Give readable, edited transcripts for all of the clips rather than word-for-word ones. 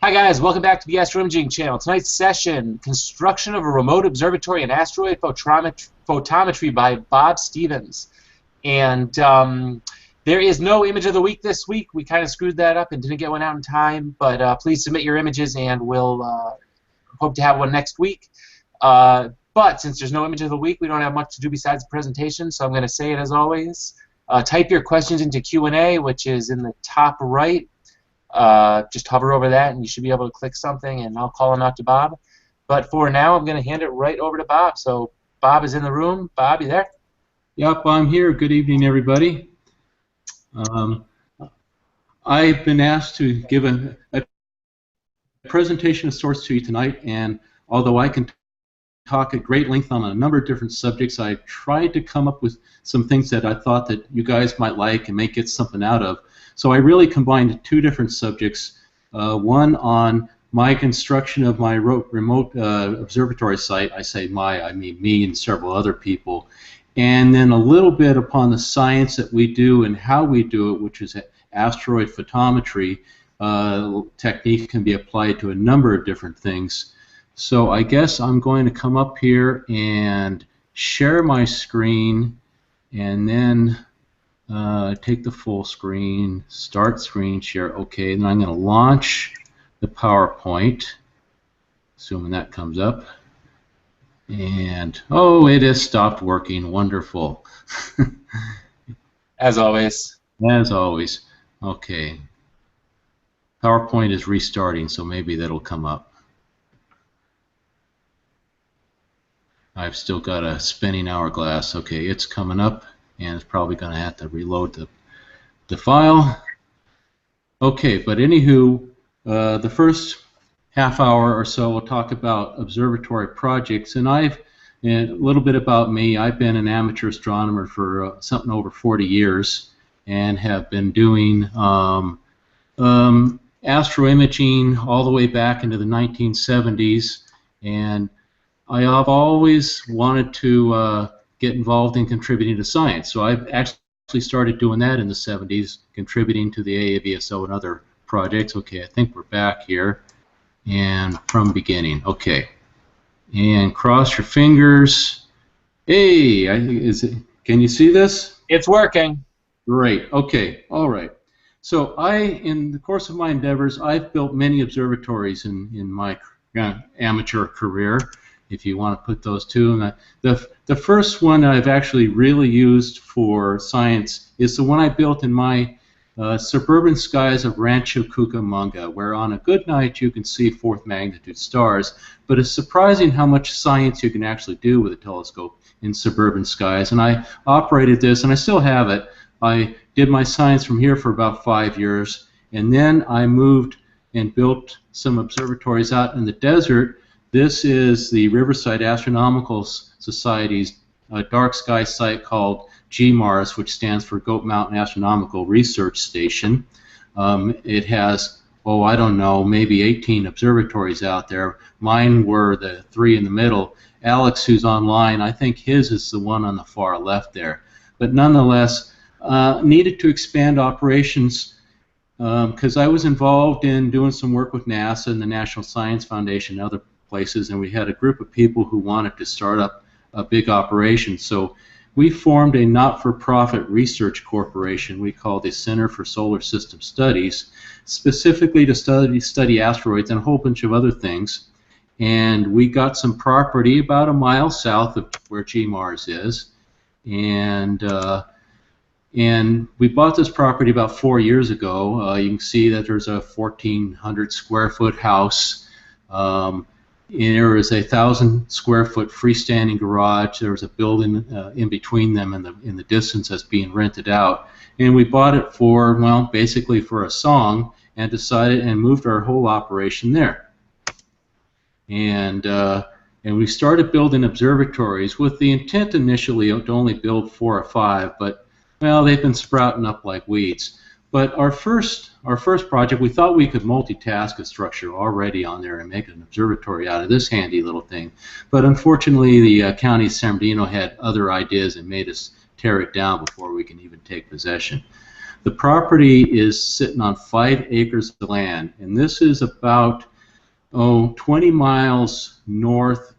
Hi guys, welcome back to the Astroimaging channel. Tonight's session, Construction of a Remote Observatory and Asteroid Photometry by Bob Stevens. And there is no image of the week this week. We kind of screwed that up and didn't get one out in time, but please submit your images and we'll hope to have one next week. But since there's no image of the week, we don't have much to do besides the presentation, so I'm going to say it as always. Type your questions into Q&A, which is in the top right. Just hover over that and you should be able to click something and I'll call them out to Bob. But for now, I'm going to hand it right over to Bob. So Bob is in the room. Bob, you there? Yep, I'm here. Good evening, everybody. I've been asked to give a presentation of sorts to you tonight, and although I can talk at great length on a number of different subjects, I tried to come up with some things that I thought that you guys might like and may get something out of. So I really combined two different subjects, one on my construction of my remote observatory site. I say my, I mean me and several other people. And then a little bit upon the science that we do and how we do it, which is asteroid photometry. Technique can be applied to a number of different things. So I guess I'm going to come up here and share my screen and then take the full screen, start screen share. Okay, then I'm going to launch the PowerPoint, assuming that comes up. And, oh, it has stopped working. Wonderful. As always. As always. Okay. PowerPoint is restarting, so maybe that'll come up. I've still got a spinning hourglass. Okay, it's coming up, and it's probably going to have to reload the file. Okay, but anywho, the first half hour or so we'll talk about observatory projects, and a little bit about me. I've been an amateur astronomer for something over 40 years and have been doing astroimaging all the way back into the 1970s, and I have always wanted to get involved in contributing to science. So I've actually started doing that in the 70s, contributing to the AAVSO and other projects. Okay, I think we're back here. And from beginning. Okay. And cross your fingers. Hey, can you see this? It's working. Great. Okay. All right. So in the course of my endeavors, I've built many observatories in my amateur career, if you want to put those two. And the first one I've actually really used for science is the one I built in my suburban skies of Rancho Cucamonga, where on a good night you can see fourth magnitude stars, but it's surprising how much science you can actually do with a telescope in suburban skies. And I operated this, and I still have it. I did my science from here for about 5 years, and then I moved and built some observatories out in the desert. This is the Riverside Astronomical Society's dark sky site called GMARS, which stands for Goat Mountain Astronomical Research Station. It has, oh, I don't know, maybe 18 observatories out there. Mine were the three in the middle. Alex, who's online, I think his is the one on the far left there. But nonetheless, needed to expand operations because I was involved in doing some work with NASA and the National Science Foundation and other places, and we had a group of people who wanted to start up a big operation. So we formed a not-for-profit research corporation we call the Center for Solar System Studies, specifically to study asteroids and a whole bunch of other things. And we got some property about a mile south of where GMARS is, and we bought this property about 4 years ago. You can see that there's a 1,400 square foot house. There is a 1,000 square foot freestanding garage. There was a building in between them in the distance that's being rented out. And we bought it for, well, basically for a song, and decided and moved our whole operation there. And we started building observatories with the intent initially to only build 4 or 5, but, well, they've been sprouting up like weeds. But our first project, we thought we could multitask a structure already on there and make an observatory out of this handy little thing. But unfortunately, the county of San Bernardino had other ideas and made us tear it down before we can even take possession. The property is sitting on 5 acres of land, and this is about 20 miles northwest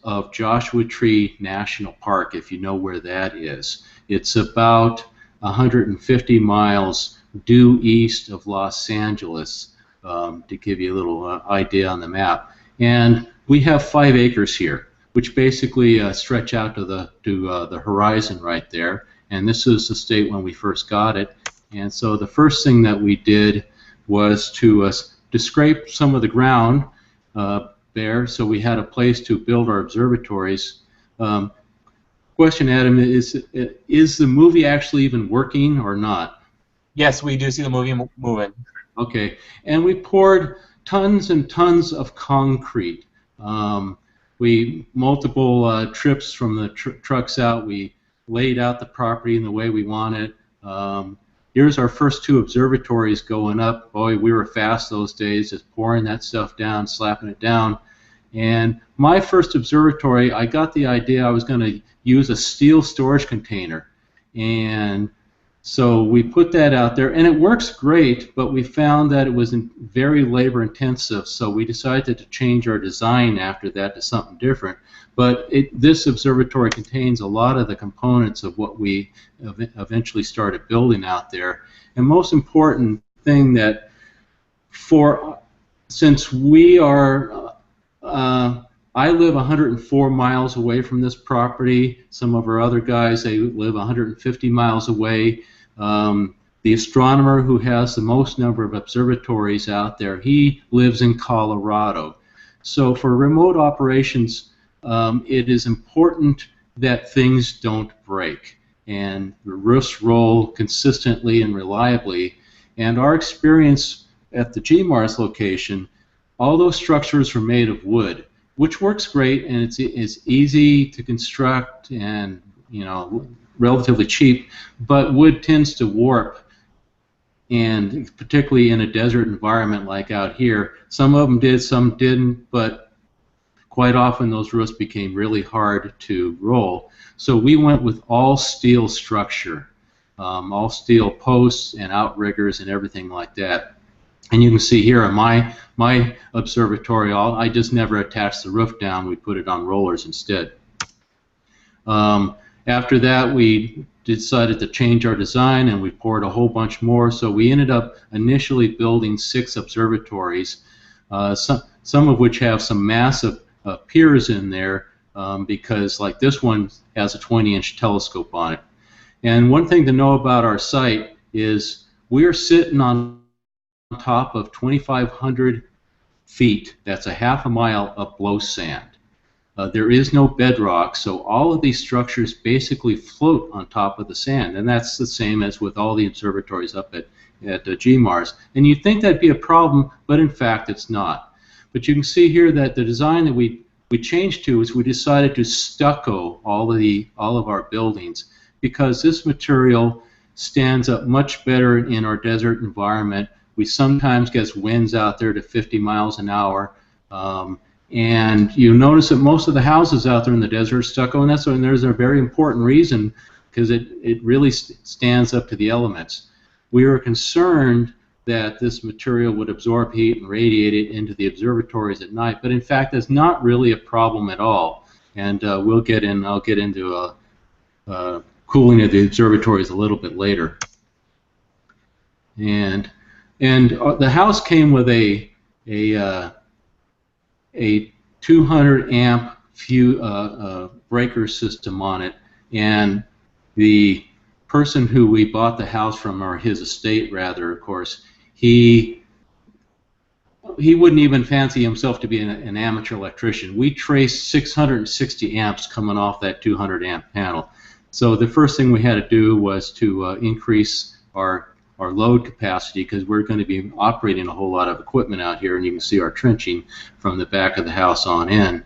of Joshua Tree National Park, if you know where that is. It's about 150 miles due east of Los Angeles, to give you a little idea on the map. And we have 5 acres here, which basically stretch out to the horizon right there. And this is the state when we first got it. And so the first thing that we did was to scrape some of the ground there, so we had a place to build our observatories. Question, Adam, is the movie actually even working or not? Yes, we do see the movie moving. Okay, and we poured tons and tons of concrete. Multiple trips from the trucks out. We laid out the property in the way we want it. Here's our first 2 observatories going up. Boy, we were fast those days, just pouring that stuff down, slapping it down. And my first observatory, I got the idea I was going to use a steel storage container. And so we put that out there, and it works great, but we found that it was very labor intensive, so we decided to change our design after that to something different. But this observatory contains a lot of the components of what we eventually started building out there. And most important thing that since we are, I live 104 miles away from this property. Some of our other guys, they live 150 miles away. The astronomer who has the most number of observatories out there, he lives in Colorado. So for remote operations, it is important that things don't break and the roofs roll consistently and reliably. And our experience at the GMARS location, all those structures are made of wood, which works great, and it's easy to construct and, you know, relatively cheap, but wood tends to warp, and particularly in a desert environment like out here. Some of them did, some didn't, but quite often those roofs became really hard to roll. So we went with all steel structure, all steel posts and outriggers and everything like that. And you can see here on my observatory, I just never attached the roof down. We put it on rollers instead. After that, we decided to change our design, and we poured a whole bunch more. So we ended up initially building 6 observatories, some of which have some massive piers in there, because like this one has a 20-inch telescope on it. And one thing to know about our site is we're sitting on top of 2,500 feet. That's a half a mile of blow sand. There is no bedrock, so all of these structures basically float on top of the sand, and that's the same as with all the observatories up at GMARS. And you'd think that'd be a problem, but in fact it's not. But you can see here that the design that we changed to is we decided to stucco all of our buildings, because this material stands up much better in our desert environment. We sometimes get winds out there to 50 miles an hour. And you notice that most of the houses out there in the desert are stucco, and there's a very important reason, because it really stands up to the elements. We were concerned that this material would absorb heat and radiate it into the observatories at night, but in fact that's not really a problem at all. And I'll get into cooling of the observatories a little bit later. And the house came with a 200 amp breaker system on it, and the person who we bought the house from, or his estate rather, of course, he wouldn't even fancy himself to be an amateur electrician. We traced 660 amps coming off that 200 amp panel. So the first thing we had to do was to increase our load capacity, because we're going to be operating a whole lot of equipment out here, and you can see our trenching from the back of the house on in.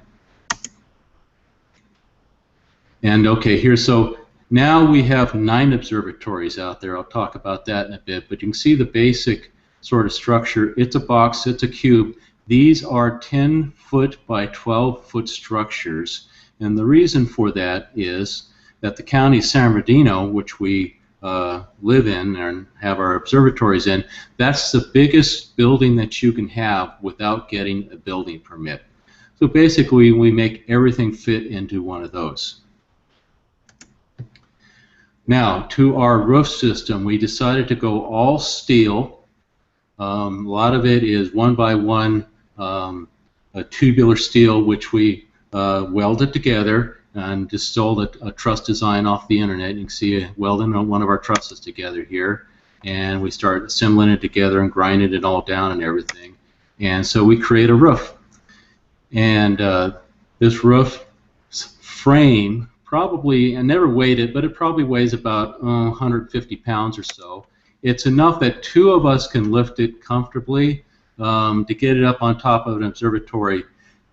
And okay, here, so now we have 9 observatories out there. I'll talk about that in a bit, but you can see the basic sort of structure. It's a box, it's a cube. These are 10-foot by 12-foot structures, and the reason for that is that the county of San Bernardino, which we live in and have our observatories in, that's the biggest building that you can have without getting a building permit. So basically, we make everything fit into one of those. Now, to our roof system, we decided to go all steel. A lot of it is 1x1 a tubular steel, which we welded together and just stole a truss design off the internet. You can see welding one of our trusses together here, and we started assembling it together and grinding it all down and everything. And so we create a roof. And this roof frame probably, I never weighed it, but it probably weighs about 150 pounds or so. It's enough that two of us can lift it comfortably. To get it up on top of an observatory,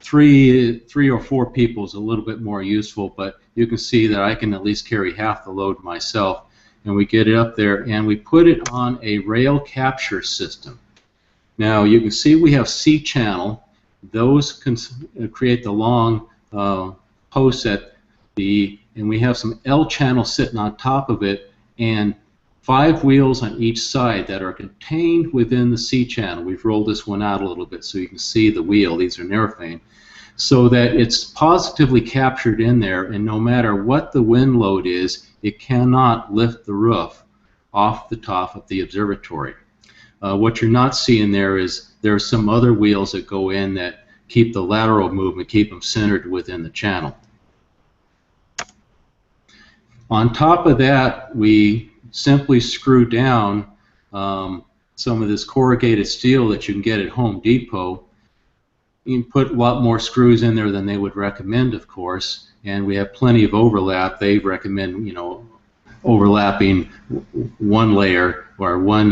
three or four people is a little bit more useful, but you can see that I can at least carry half the load myself. And we get it up there, and we put it on a rail capture system. Now you can see we have C-channel. Those can create the long posts and we have some L-channel sitting on top of it, and 5 wheels on each side that are contained within the C-channel. We've rolled this one out a little bit so you can see the wheel. These are narrowframe. So that it's positively captured in there, and no matter what the wind load is, it cannot lift the roof off the top of the observatory. What you're not seeing there is there are some other wheels that go in that keep the lateral movement, keep them centered within the channel. On top of that, we simply screw down some of this corrugated steel that you can get at Home Depot. You can put a lot more screws in there than they would recommend, of course, and we have plenty of overlap. They recommend, you know, overlapping one layer or one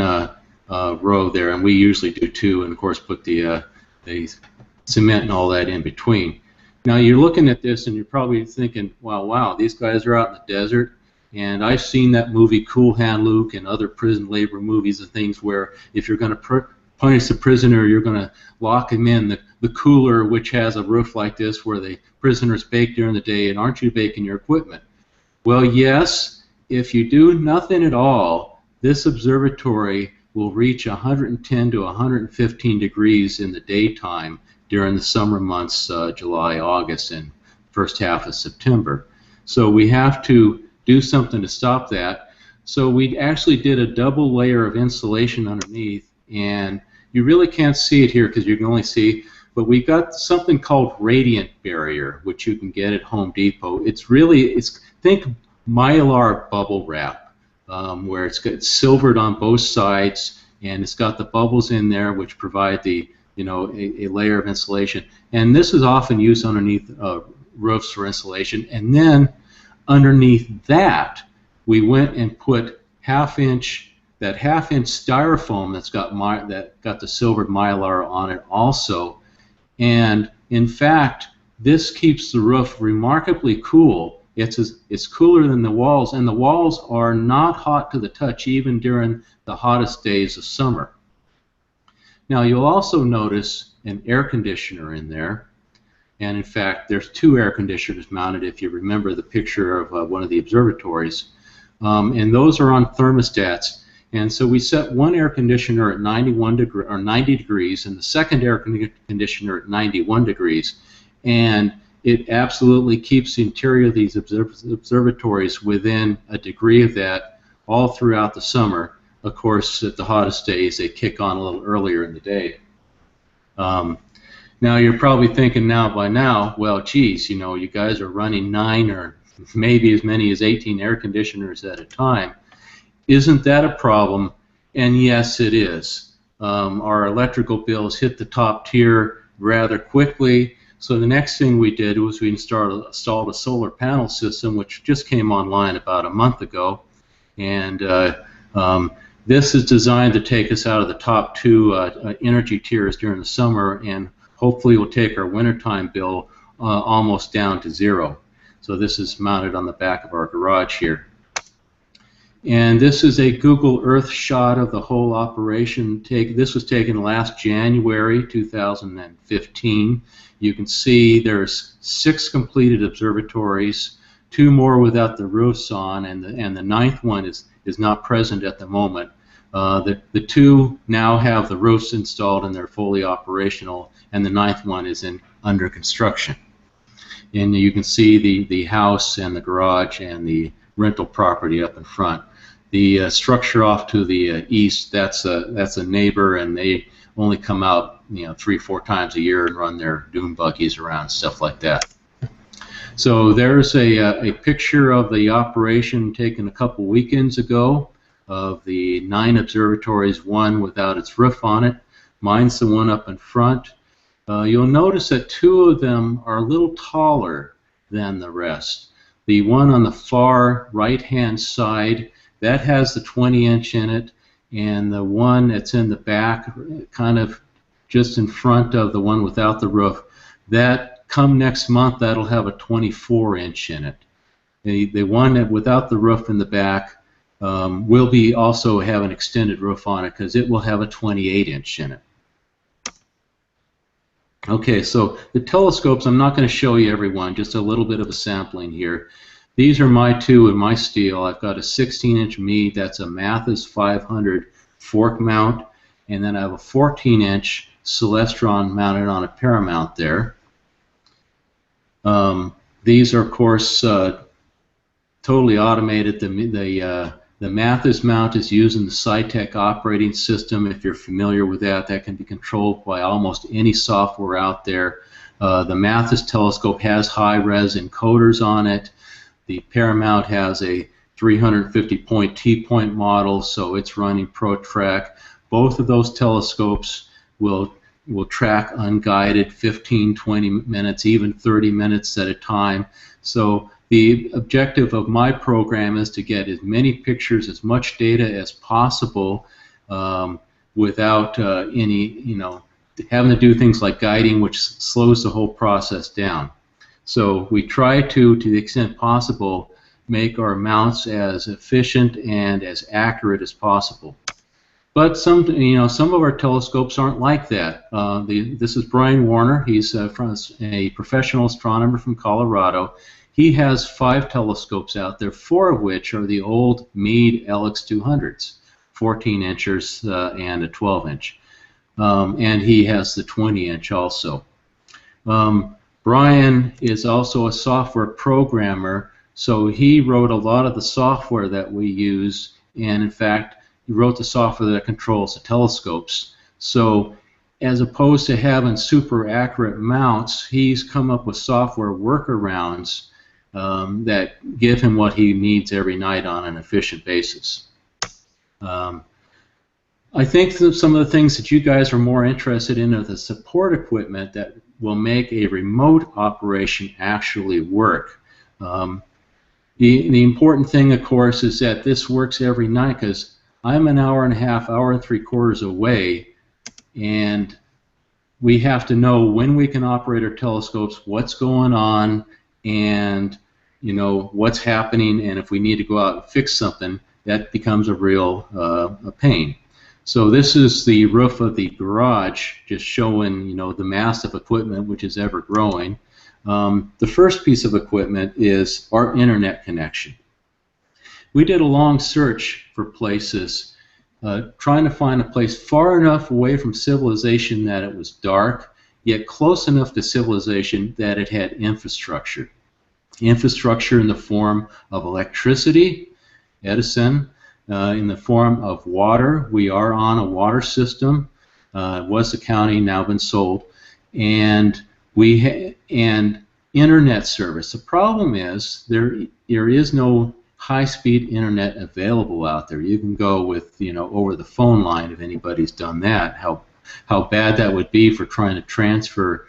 row there, and we usually do 2, and of course put the cement and all that in between. Now you're looking at this and you're probably thinking, wow, these guys are out in the desert. And I've seen that movie Cool Hand Luke and other prison labor movies and things where if you're going to punish the prisoner, you're going to lock him in the cooler, which has a roof like this where the prisoners bake during the day, and aren't you baking your equipment? Well, yes, if you do nothing at all, this observatory will reach 110 to 115 degrees in the daytime during the summer months, July, August, and first half of September. So we have to do something to stop that. So we actually did a double layer of insulation underneath, and you really can't see it here because you can only see, but we got something called radiant barrier, which you can get at Home Depot. It's think Mylar bubble wrap, where it's silvered on both sides, and it's got the bubbles in there which provide the, you know, a layer of insulation. And this is often used underneath roofs for insulation. And then underneath that, we went and put half-inch styrofoam that's got the silvered Mylar on it also. And in fact, this keeps the roof remarkably cool. It's cooler than the walls, and the walls are not hot to the touch even during the hottest days of summer. Now you'll also notice an air conditioner in there. And in fact, there's 2 air conditioners mounted, if you remember the picture of one of the observatories. And those are on thermostats. And so we set one air conditioner at 90 degrees, and the second air conditioner at 91 degrees. And it absolutely keeps the interior of these observatories within a degree of that all throughout the summer. Of course, at the hottest days, they kick on a little earlier in the day. Now you're probably thinking by now, well, geez, you know, you guys are running 9 or maybe as many as 18 air conditioners at a time. Isn't that a problem? And yes, it is. Our electrical bills hit the top tier rather quickly. So the next thing we did was we installed a solar panel system, which just came online about a month ago. And this is designed to take us out of the top 2 energy tiers during the summer, and hopefully we'll take our wintertime bill almost down to 0. So this is mounted on the back of our garage here. And this is a Google Earth shot of the whole operation. This was taken last January 2015. You can see there's 6 completed observatories, 2 more without the roofs on, and the 9th one is is not present at the moment. The two now have the roofs installed and they're fully operational, and the ninth one is under construction. And you can see the house and the garage and the rental property up in front. The structure off to the east, that's a neighbor, and they only come out 3-4 times a year and run their dune buggies around, stuff like that. So there's a picture of the operation taken a couple weekends ago of the 9 observatories, one without its roof on it. Mine's the one up in front. You'll notice that 2 of them are a little taller than the rest. The one on the far right-hand side, that has the 20-inch in it, and the one that's in the back, kind of just in front of the one without the roof, that come next month, that'll have a 24-inch in it. The one without the roof in the back will also have an extended roof on it, because it will have a 28-inch in it. Okay, so the telescopes, I'm not going to show you every one, just a little bit of a sampling here. These are my 2 in my steel. I've got a 16-inch Meade, that's a Mathis 500 fork mount, and then I have a 14-inch Celestron mounted on a paramount there. These are, of course, totally automated. The Mathis mount is using the SciTech operating system. If you're familiar with that, that can be controlled by almost any software out there. The Mathis telescope has high-res encoders on it. The Paramount has a 350-point T-point model, so it's running ProTrack. Both of those telescopes will track unguided 15, 20 minutes, even 30 minutes at a time. So the objective of my program is to get as many pictures, as much data as possible, without any, having to do things like guiding, which slows the whole process down. So we try to the extent possible, make our mounts as efficient and as accurate as possible. But some of our telescopes aren't like that. This is Brian Warner. He's a professional astronomer from Colorado. He has 5 telescopes out there, 4 of which are the old Meade LX200s, 14-inchers and a 12-inch. And he has the 20-inch also. Brian is also a software programmer, so he wrote a lot of the software that we use, and in fact, he wrote the software that controls the telescopes. So as opposed to having super accurate mounts, he's come up with software workarounds that give him what he needs every night on an efficient basis. I think that some of the things that you guys are more interested in are the support equipment that will make a remote operation actually work. The important thing, of course, is that this works every night, because I'm an hour and a half, hour and 3/4 away, and we have to know when we can operate our telescopes, what's going on, and what's happening, and if we need to go out and fix something, that becomes a real a pain. So this is the roof of the garage, just showing the massive equipment which is ever growing. The first piece of equipment is our internet connection. We did a long search for places, trying to find a place far enough away from civilization that it was dark, yet close enough to civilization that it had infrastructure. Infrastructure in the form of electricity, Edison, in the form of water. We are on a water system. It was the county, now been sold, and and internet service. The problem is there is no high-speed internet available out there. You can go with over the phone line if anybody's done that. How bad that would be for trying to transfer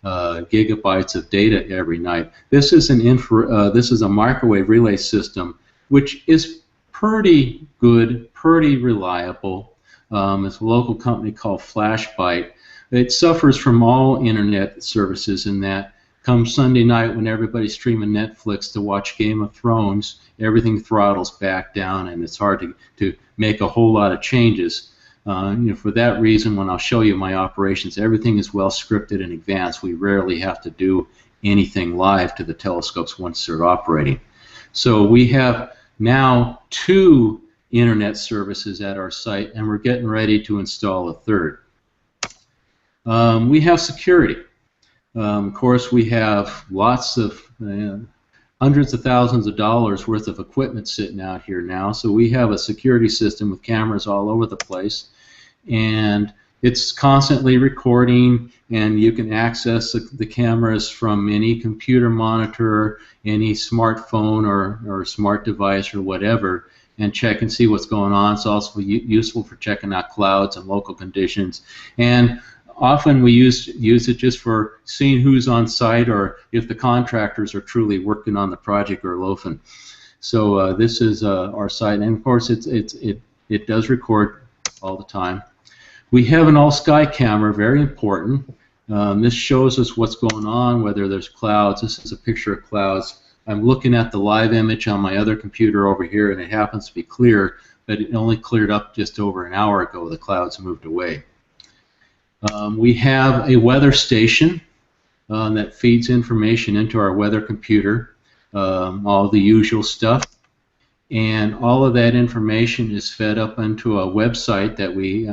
gigabytes of data every night. This is a microwave relay system, which is pretty good, pretty reliable. It's a local company called Flashbyte. It suffers from all internet services in that come Sunday night when everybody's streaming Netflix to watch Game of Thrones, everything throttles back down and it's hard to make a whole lot of changes. For that reason, when I'll show you my operations, everything is well scripted in advance. We rarely have to do anything live to the telescopes once they're operating. So we have now 2 internet services at our site, and we're getting ready to install a third. We have security. Of course, we have lots of hundreds of thousands of dollars worth of equipment sitting out here now, so we have a security system with cameras all over the place, and it's constantly recording, and you can access the cameras from any computer monitor, any smartphone or smart device or whatever, and check and see what's going on. It's also useful for checking out clouds and local conditions. And often we use it just for seeing who's on site or if the contractors are truly working on the project or loafing. So this is our site, and of course it does record all the time. We have an all-sky camera, very important. This shows us what's going on, whether there's clouds. This is a picture of clouds. I'm looking at the live image on my other computer over here, and it happens to be clear, but it only cleared up just over an hour ago. The clouds moved away. We have a weather station that feeds information into our weather computer, all the usual stuff. And all of that information is fed up into a website that we,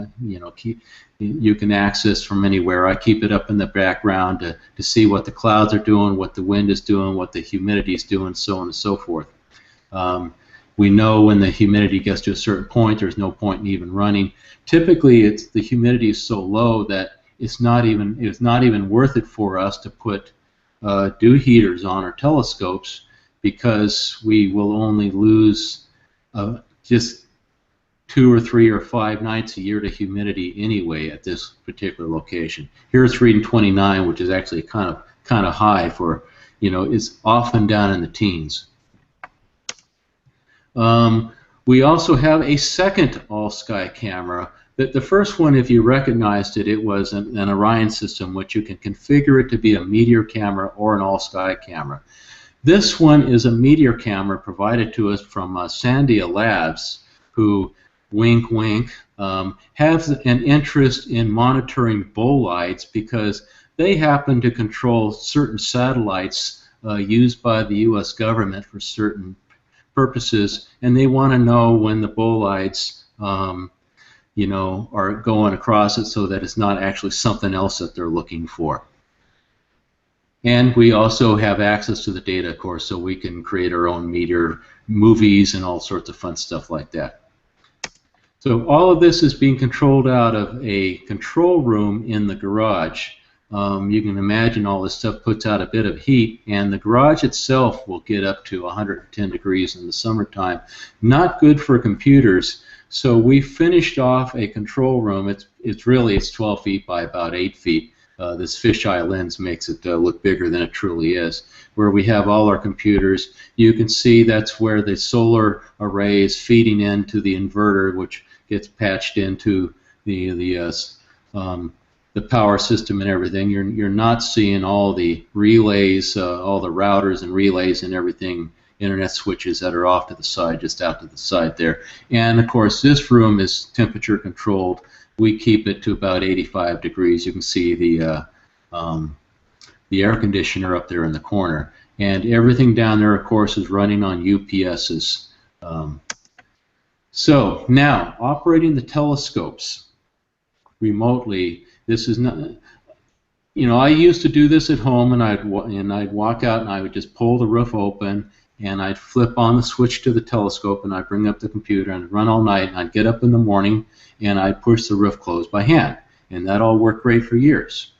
you can access from anywhere. I keep it up in the background to see what the clouds are doing, what the wind is doing, what the humidity is doing, so on and so forth. We know when the humidity gets to a certain point, there's no point in even running. Typically, the humidity is so low that it's not even worth it for us to put dew heaters on our telescopes, because we will only lose just 2 or 3 or 5 nights a year to humidity anyway at this particular location. Here it's reading 29, which is actually kind of high for, it's often down in the teens. We also have a second all-sky camera. The first one, if you recognized it, it was an Orion system, which you can configure it to be a Meteor camera or an all-sky camera. This one is a Meteor camera provided to us from Sandia Labs, who, wink wink, have an interest in monitoring bolides because they happen to control certain satellites used by the U.S. government for certain purposes, and they want to know when the bolides are going across it so that it's not actually something else that they're looking for. And we also have access to the data, of course, so we can create our own Meteor movies and all sorts of fun stuff like that. So all of this is being controlled out of a control room in the garage. You can imagine all this stuff puts out a bit of heat, and the garage itself will get up to 110 degrees in the summertime. Not good for computers. So we finished off a control room. It's 12 feet by about 8 feet. This fisheye lens makes it look bigger than it truly is, where we have all our computers. You can see that's where the solar array is feeding into the inverter, which gets patched into the power system and everything. You're not seeing all the relays, all the routers and relays and everything, internet switches that are off to the side, just out to the side there. And of course, this room is temperature controlled. We keep it to about 85 degrees. You can see the air conditioner up there in the corner. And everything down there, of course, is running on UPSs. So now, operating the telescopes remotely, this is not, I used to do this at home, and I'd walk out and I would just pull the roof open, and I'd flip on the switch to the telescope, and I'd bring up the computer and run all night, and I'd get up in the morning and I'd push the roof closed by hand, and that all worked great for years.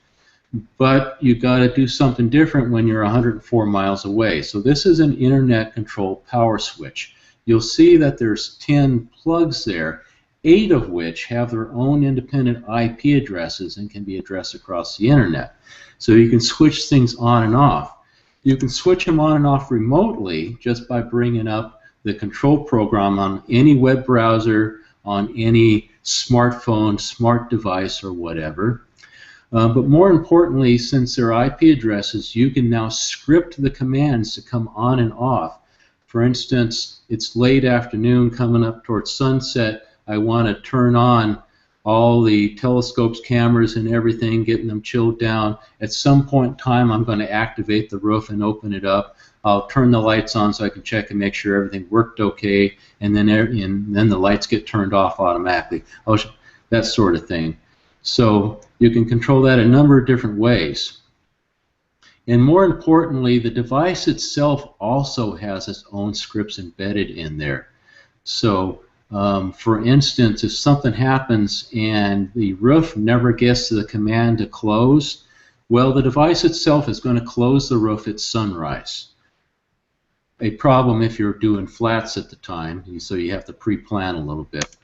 But you got to do something different when you're 104 miles away. So this is an internet controlled power switch. You'll see that there's 10 plugs there, 8 of which have their own independent IP addresses and can be addressed across the internet. So you can switch things on and off. You can switch them on and off remotely just by bringing up the control program on any web browser, on any smartphone, smart device, or whatever. But more importantly, since they're IP addresses, you can now script the commands to come on and off. For instance, it's late afternoon, coming up towards sunset. I want to turn on all the telescopes, cameras, and everything, getting them chilled down. At some point in time, I'm going to activate the roof and open it up. I'll turn the lights on so I can check and make sure everything worked okay, and then the lights get turned off automatically. That sort of thing. So you can control that a number of different ways. And more importantly, the device itself also has its own scripts embedded in there. So for instance, if something happens and the roof never gets to the command to close, well, the device itself is going to close the roof at sunrise. A problem if you're doing flats at the time, so you have to pre-plan a little bit.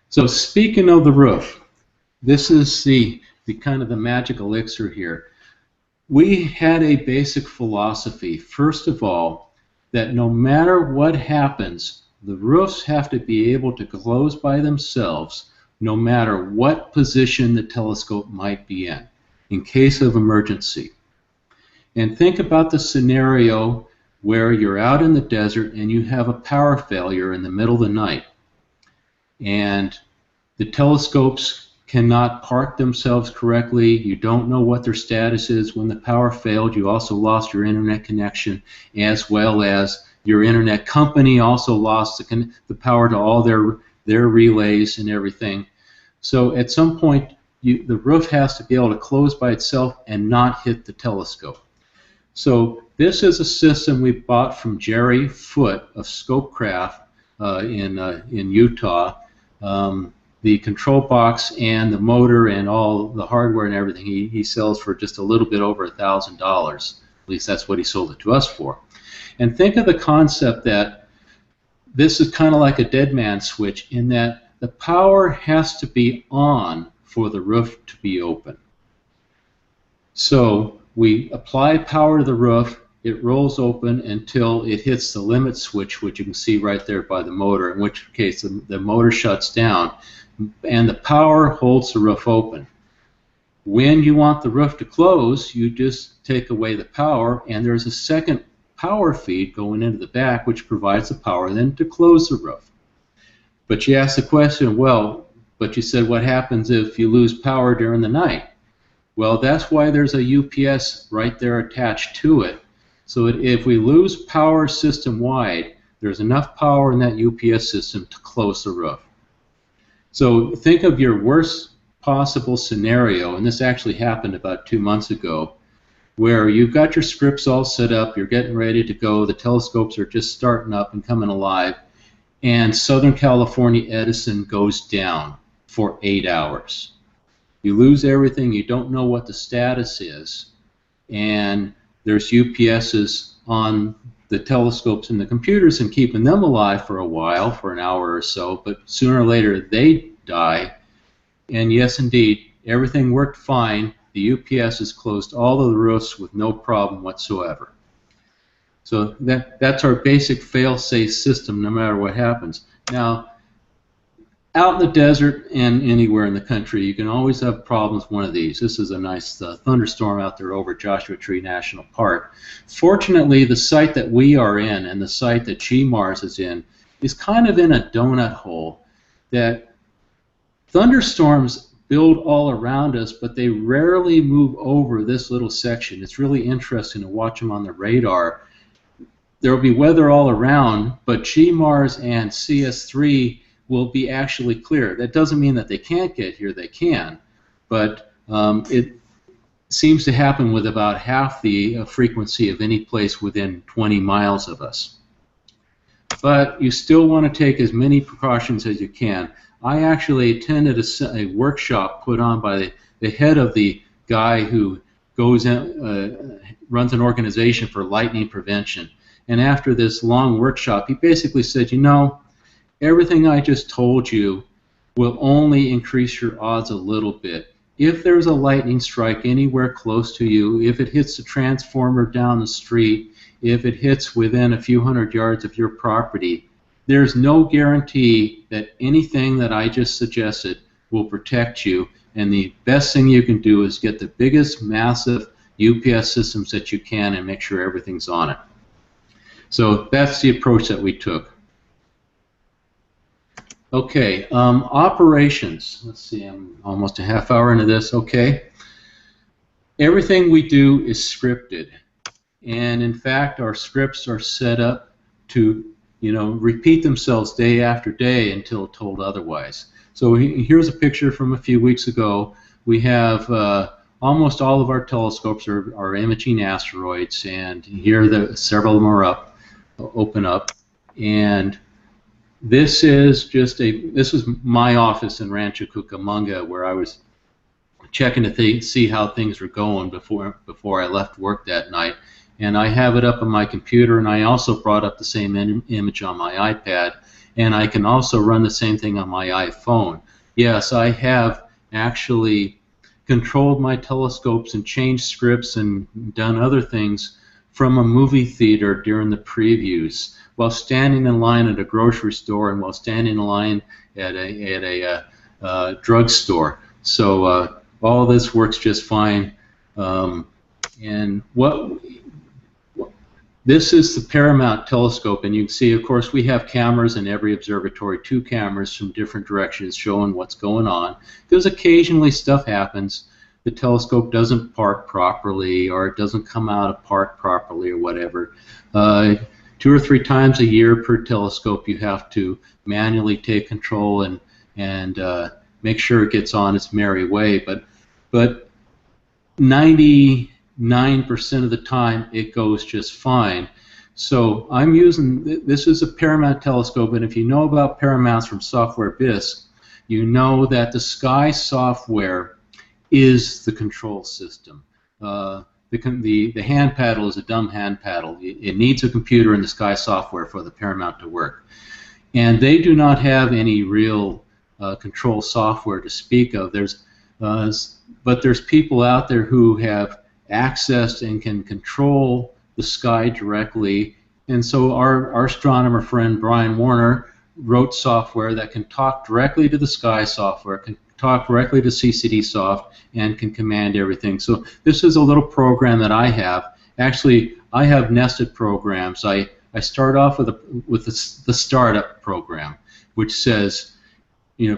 So speaking of the roof, this is the kind of the magic elixir here. We had a basic philosophy, first of all, that no matter what happens, the roofs have to be able to close by themselves no matter what position the telescope might be in case of emergency. And think about the scenario where you're out in the desert and you have a power failure in the middle of the night. And the telescopes cannot park themselves correctly. You don't know what their status is. When the power failed, you also lost your internet connection, as well as your internet company also lost the power to all their relays and everything. So at some point, the roof has to be able to close by itself and not hit the telescope. So this is a system we bought from Jerry Foote of Scopecraft in Utah. The control box and the motor and all the hardware and everything he sells for just a little bit over $1,000. At least that's what he sold it to us for. And think of the concept that this is kind of like a dead man switch in that the power has to be on for the roof to be open. So we apply power to the roof, it rolls open until it hits the limit switch, which you can see right there by the motor, in which case the motor shuts down, and the power holds the roof open. When you want the roof to close, you just take away the power, and there's a second power feed going into the back, which provides the power then to close the roof. But you ask the question, well, but you said what happens if you lose power during the night? Well, that's why there's a UPS right there attached to it. So if we lose power system-wide, there's enough power in that UPS system to close the roof. So think of your worst possible scenario, and this actually happened about 2 months ago, where you've got your scripts all set up, you're getting ready to go, the telescopes are just starting up and coming alive, and Southern California Edison goes down for 8 hours. You lose everything, you don't know what the status is, and there's UPSs on the telescopes and the computers and keeping them alive for a while, for an hour or so, but sooner or later they die. And yes, indeed, everything worked fine. The UPS has closed all of the roofs with no problem whatsoever. So that's our basic fail-safe system no matter what happens. Now, out in the desert and anywhere in the country, you can always have problems with one of these. This is a nice thunderstorm out there over Joshua Tree National Park. Fortunately, the site that we are in and the site that GMARS is in is kind of in a donut hole that thunderstorms build all around us, but they rarely move over this little section. It's really interesting to watch them on the radar. There will be weather all around, but GMARS and CS3 will be actually clear. That doesn't mean that they can't get here, they can, but it seems to happen with about half the frequency of any place within 20 miles of us. But you still want to take as many precautions as you can. I actually attended a workshop put on by the head of the guy who goes in, runs an organization for lightning prevention. And after this long workshop, he basically said, you know, everything I just told you will only increase your odds a little bit. If there's a lightning strike anywhere close to you, if it hits a transformer down the street, if it hits within a few hundred yards of your property, there's no guarantee that anything that I just suggested will protect you. And the best thing you can do is get the biggest massive UPS systems that you can and make sure everything's on it. So that's the approach that we took. Okay, operations. Let's see, I'm almost a half hour into this. Okay, everything we do is scripted, and in fact, our scripts are set up to, repeat themselves day after day until told otherwise. So here's a picture from a few weeks ago. We have almost all of our telescopes are imaging asteroids, and here several of them are open up, and this is my office in Rancho Cucamonga, where I was checking to see how things were going before I left work that night. And I have it up on my computer, and I also brought up the same image on my iPad, and I can also run the same thing on my iPhone. Yes, I have actually controlled my telescopes and changed scripts and done other things from a movie theater during the previews, while standing in line at a grocery store and while standing in line at a drugstore. So all this works just fine. And this is the Paramount telescope, and you can see, of course, we have cameras in every observatory, 2 cameras from different directions showing what's going on. Because occasionally stuff happens. The telescope doesn't park properly, or it doesn't come out of park properly, or whatever. 2 or 3 times a year per telescope, you have to manually take control and make sure it gets on its merry way. But 99% of the time, it goes just fine. So I'm using, this is a Paramount telescope, and if you know about Paramounts from Software Bisque, you know that the Sky software is the control system. The hand paddle is a dumb hand paddle. It needs a computer and the Sky software for the Paramount to work. And they do not have any real control software to speak of. But there's people out there who have accessed and can control the sky directly. And so our astronomer friend Brian Warner wrote software that can talk directly to the Sky software, can talk directly to CCD Soft, and can command everything. So this is a little program that I have. Actually, I have nested programs. I start off with the startup program, which says,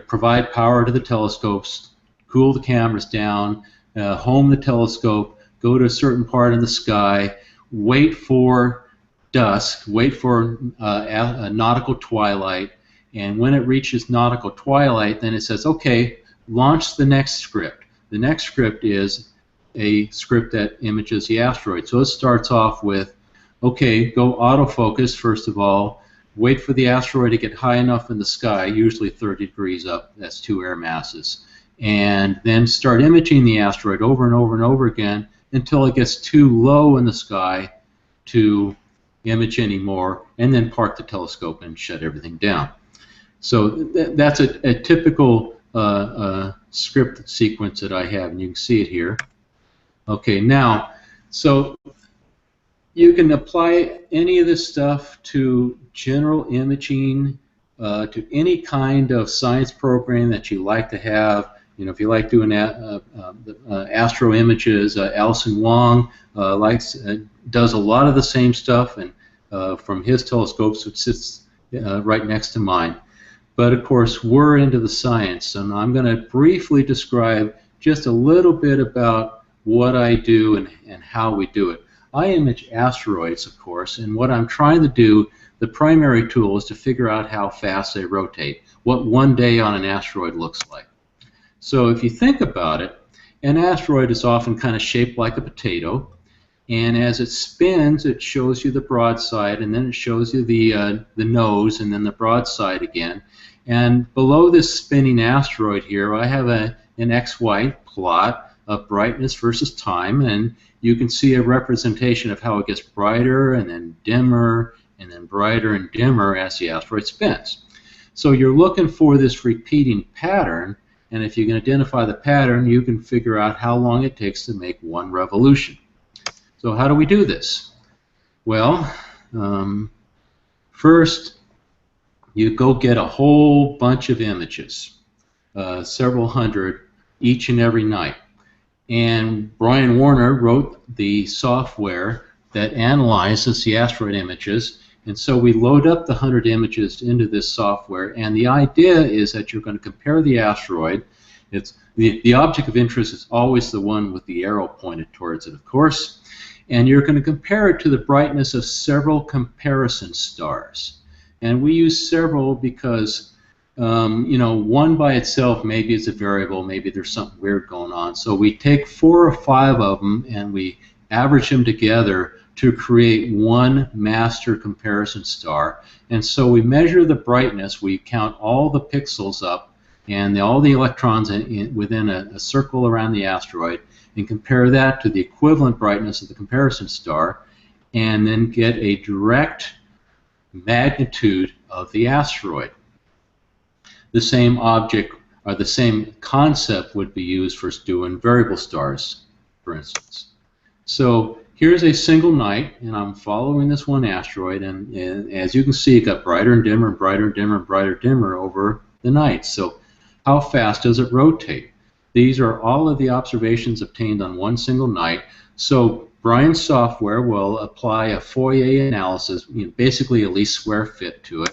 provide power to the telescopes, cool the cameras down, home the telescope, go to a certain part of the sky, wait for dusk, wait for a nautical twilight, and when it reaches nautical twilight, then it says, okay, launch the next script. The next script is a script that images the asteroid. So it starts off with, okay, go autofocus first of all, wait for the asteroid to get high enough in the sky, usually 30 degrees up, that's 2 air masses, and then start imaging the asteroid over and over and over again until it gets too low in the sky to image anymore, and then park the telescope and shut everything down. So that's a typical script sequence that I have, and you can see it here. Okay, now, so you can apply any of this stuff to general imaging, to any kind of science program that you like to have. If you like doing astro images, Allison Wong does a lot of the same stuff, and from his telescopes, which sits right next to mine. But of course, we're into the science, and I'm going to briefly describe just a little bit about what I do and how we do it. I image asteroids, of course, and what I'm trying to do, the primary tool, is to figure out how fast they rotate, what one day on an asteroid looks like. So if you think about it, an asteroid is often kind of shaped like a potato, and as it spins, it shows you the broadside, and then it shows you the nose, and then the broadside again. And below this spinning asteroid here, I have an XY plot of brightness versus time, and you can see a representation of how it gets brighter and then dimmer and then brighter and dimmer as the asteroid spins. So you're looking for this repeating pattern, and if you can identify the pattern, you can figure out how long it takes to make one revolution. So how do we do this? Well, first you go get a whole bunch of images, several hundred each and every night. And Brian Warner wrote the software that analyzes the asteroid images, And so we load up the 100 images into this software, and the idea is that you're going to compare the asteroid. It's the object of interest is always the one with the arrow pointed towards it, of course, and you're going to compare it to the brightness of several comparison stars. And we use several because you know, one by itself maybe is a variable, maybe there's something weird going on. So we take 4 or 5 of them and we average them together to create one master comparison star. And so we measure the brightness, we count all the pixels up and all the electrons within a circle around the asteroid, and compare that to the equivalent brightness of the comparison star, and then get a direct magnitude of the asteroid. The same object or the same concept would be used for doing variable stars, for instance. So here's a single night, and I'm following this one asteroid, and as you can see, it got brighter and dimmer and brighter and dimmer and brighter and dimmer over the night. So how fast does it rotate? These are all of the observations obtained on one single night. So Brian's software will apply a Fourier analysis, you know, basically a least square fit to it.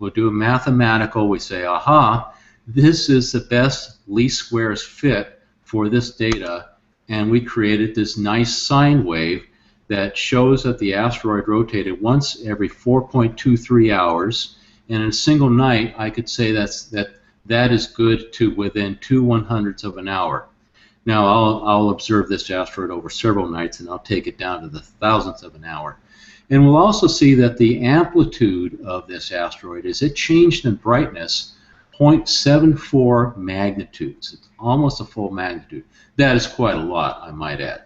We'll do a mathematical, we say, aha, this is the best least squares fit for this data, and we created this nice sine wave that shows that the asteroid rotated once every 4.23 hours, and in a single night I could say that is good to within 2/100ths of an hour. Now I'll observe this asteroid over several nights, and I'll take it down to the thousandth of an hour. And we'll also see that the amplitude of this asteroid is it changed in brightness 0.74 magnitudes. It's almost a full magnitude. That is quite a lot, I might add.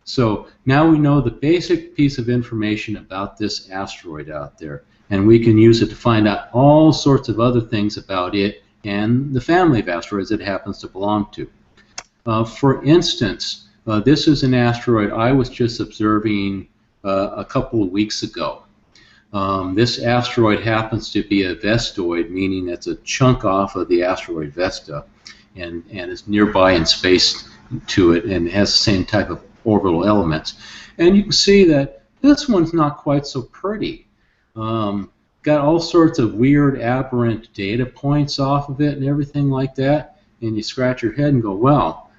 So now we know the basic piece of information about this asteroid out there, and we can use it to find out all sorts of other things about it and the family of asteroids it happens to belong to. For instance, this is an asteroid I was just observing a couple of weeks ago. This asteroid happens to be a vestoid, meaning it's a chunk off of the asteroid Vesta, and is nearby in space to it, and has the same type of orbital elements. And you can see that this one's not quite so pretty. Got all sorts of weird aberrant data points off of it and everything like that, and you scratch your head and go, well,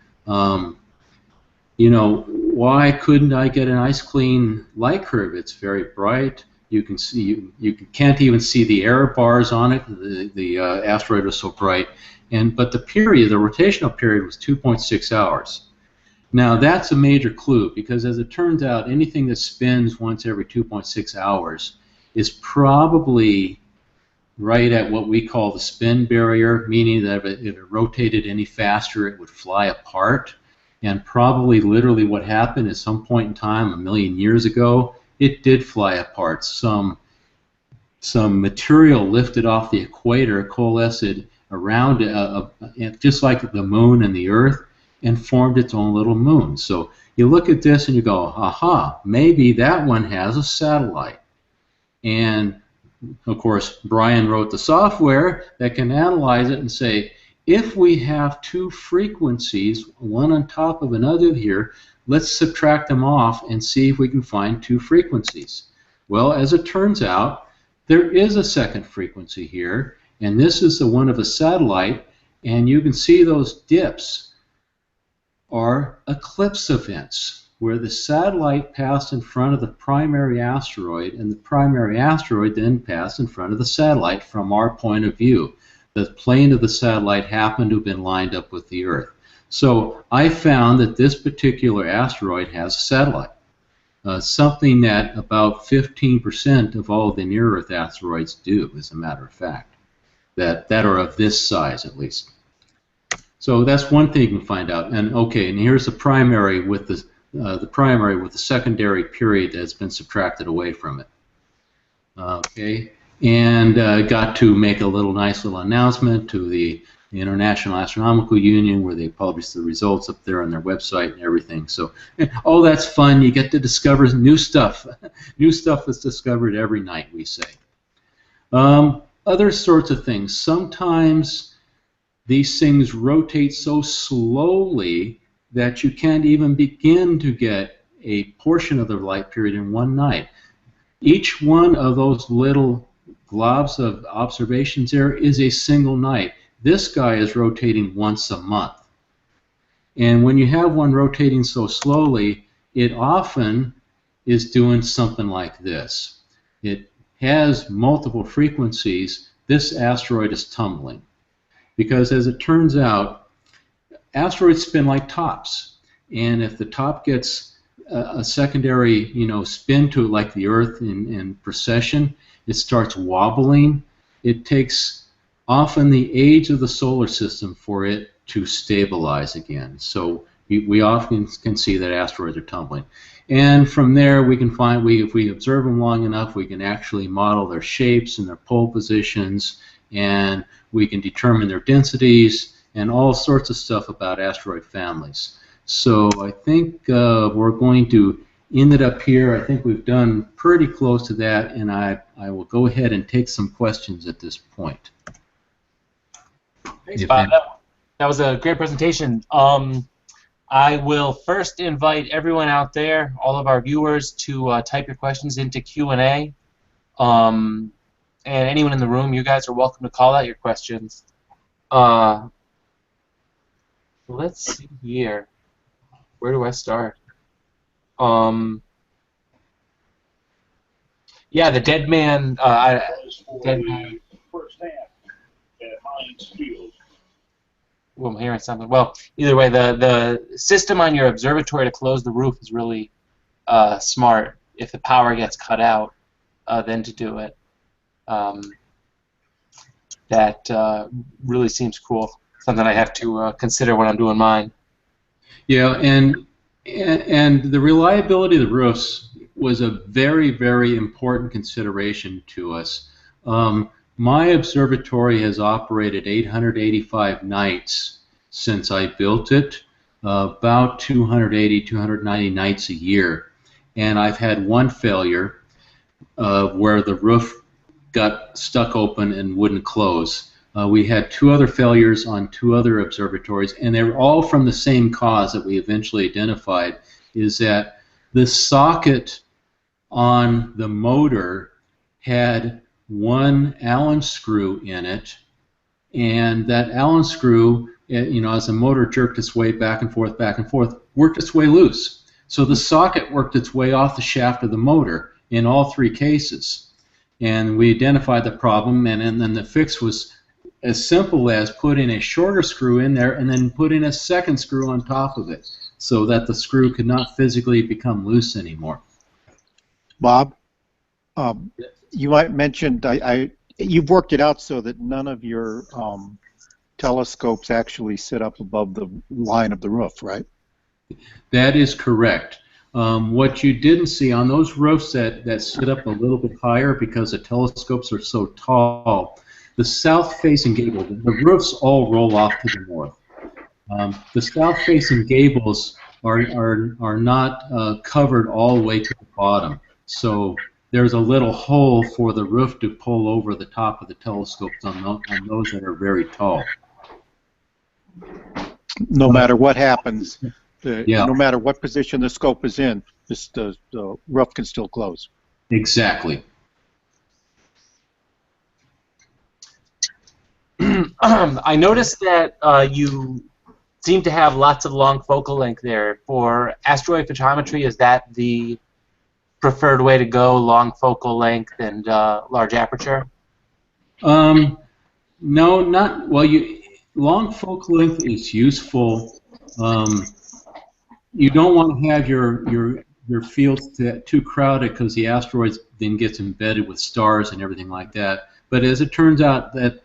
you know, why couldn't I get a nice clean light curve? It's very bright. You can see, you can't even see the error bars on it. The asteroid was so bright, but the period, the rotational period, was 2.6 hours. Now that's a major clue, because as it turns out, anything that spins once every 2.6 hours is probably right at what we call the spin barrier, meaning that if it rotated any faster, it would fly apart. And probably literally what happened at some point in time, 1,000,000 years ago, it did fly apart. Some material lifted off the equator, coalesced around it, just like the moon and the Earth, and formed its own little moon. So you look at this and you go, aha, maybe that one has a satellite. And of course, Brian wrote the software that can analyze it and say, if we have two frequencies, one on top of another here, let's subtract them off and see if we can find two frequencies. Well, as it turns out, there is a second frequency here, and this is the one of a satellite, and you can see those dips are eclipse events, where the satellite passed in front of the primary asteroid, and the primary asteroid then passed in front of the satellite from our point of view. The plane of the satellite happened to have been lined up with the Earth. So I found that this particular asteroid has a satellite, something that about 15% of all the near-Earth asteroids do, as a matter of fact, that are of this size at least. So that's one thing you can find out. And okay, and here's the primary with the secondary period that's been subtracted away from it. Okay. And got to make a nice little announcement to the International Astronomical Union, where they publish the results up there on their website and everything. So, oh, that's fun. You get to discover new stuff. New stuff is discovered every night, we say. Other sorts of things. Sometimes these things rotate so slowly that you can't even begin to get a portion of the light period in one night. Each one of those little globs of observations there is a single night. This guy is rotating once a month. And when you have one rotating so slowly, it often is doing something like this. It has multiple frequencies. This asteroid is tumbling. Because as it turns out, asteroids spin like tops. And if the top gets a secondary, spin to it like the Earth in precession, it starts wobbling. It takes often the age of the solar system for it to stabilize again. So we often can see that asteroids are tumbling. And from there, we can find, if we observe them long enough, we can actually model their shapes and their pole positions, and we can determine their densities and all sorts of stuff about asteroid families. So I think we're going to end it up here. I think we've done pretty close to that, and I will go ahead and take some questions at this point. Thanks, Bob. That was a great presentation. I will first invite everyone out there, all of our viewers, to type your questions into Q&A. And anyone in the room, you guys are welcome to call out your questions. Let's see here. Where do I start? Yeah, the dead man. Dead man. Well, I'm hearing something. Well, either way, the system on your observatory to close the roof is really smart. If the power gets cut out, then to do it. That really seems cool. Something I have to consider when I'm doing mine. Yeah, and the reliability of the roofs was a very, very important consideration to us. My observatory has operated 885 nights since I built it, about 280, 290 nights a year. And I've had one failure where the roof got stuck open and wouldn't close. We had two other failures on two other observatories, and they were all from the same cause that we eventually identified, is that the socket on the motor had one Allen screw in it, and that Allen screw, as the motor jerked its way back and forth, worked its way loose. So the socket worked its way off the shaft of the motor in all three cases. And we identified the problem, and then the fix was as simple as putting a shorter screw in there and then putting a second screw on top of it so that the screw could not physically become loose anymore. Bob, you might mention, you've worked it out so that none of your telescopes actually sit up above the line of the roof, right? That is correct. What you didn't see on those roofs that sit up a little bit higher because the telescopes are so tall, the south-facing gable, the roofs all roll off to the north. The south-facing gables are not covered all the way to the bottom, so there's a little hole for the roof to pull over the top of the telescopes on those that are very tall. No matter what happens, yeah. No matter what position the scope is in, the roof can still close. Exactly. I noticed that you seem to have lots of long focal length there. For asteroid photometry, is that the preferred way to go, long focal length and large aperture? No, not well. Long focal length is useful. You don't want to have your fields too crowded because the asteroids then gets embedded with stars and everything like that. But as it turns out, that